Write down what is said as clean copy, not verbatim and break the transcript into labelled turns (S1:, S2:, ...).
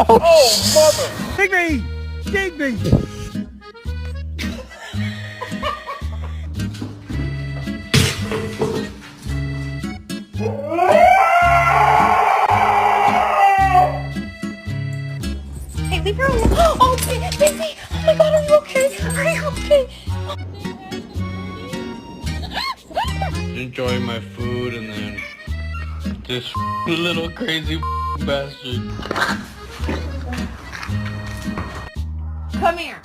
S1: Oh, mother! Digby! Digby!
S2: Hey, leave her alone. Oh, baby. Oh my God, are you okay? Are you okay?
S3: Enjoying my food and then this little crazy bastard.
S2: Come here.